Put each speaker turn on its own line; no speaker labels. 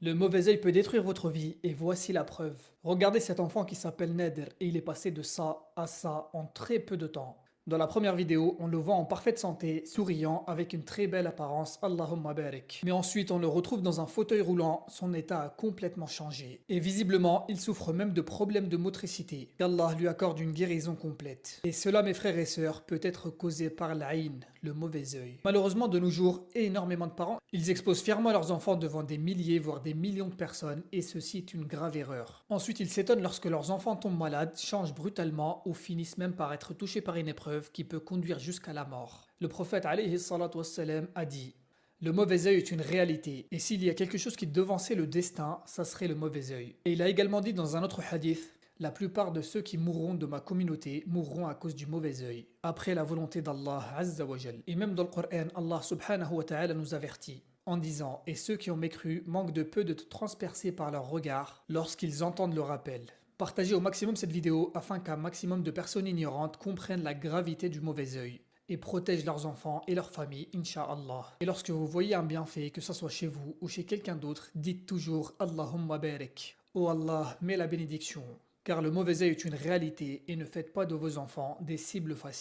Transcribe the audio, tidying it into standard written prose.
Le mauvais œil peut détruire votre vie et voici la preuve. Regardez cet enfant qui s'appelle Nader et il est passé de ça à ça en très peu de temps. Dans la première vidéo, on le voit en parfaite santé, souriant, avec une très belle apparence, Allahumma barik. Mais ensuite, on le retrouve dans un fauteuil roulant, son état a complètement changé. Et visiblement, il souffre même de problèmes de motricité. Qu'Allah lui accorde une guérison complète. Et cela, mes frères et sœurs, peut être causé par l'aïn, le mauvais œil. Malheureusement, de nos jours, énormément de parents, ils exposent fièrement leurs enfants devant des milliers, voire des millions de personnes, et ceci est une grave erreur. Ensuite, ils s'étonnent lorsque leurs enfants tombent malades, changent brutalement ou finissent même par être touchés par une épreuve qui peut conduire jusqu'à la mort. Le prophète alayhi salatu wassalam a dit: le mauvais œil est une réalité, et s'il y a quelque chose qui devançait le destin, ça serait le mauvais œil. Et il a également dit dans un autre hadith: la plupart de ceux qui mourront de ma communauté mourront à cause du mauvais œil, après la volonté d'Allah Azza wa Jal. Et même dans le Coran, Allah subhanahu wa ta'ala nous avertit en disant: et ceux qui ont mécru manquent de peu de te transpercer par leur regard lorsqu'ils entendent le rappel. Partagez au maximum cette vidéo afin qu'un maximum de personnes ignorantes comprennent la gravité du mauvais œil et protègent leurs enfants et leurs familles, Inch'Allah. Et lorsque vous voyez un bienfait, que ce soit chez vous ou chez quelqu'un d'autre, dites toujours Allahumma barik. Oh Allah, mets la bénédiction. Car le mauvais œil est une réalité et ne faites pas de vos enfants des cibles faciles.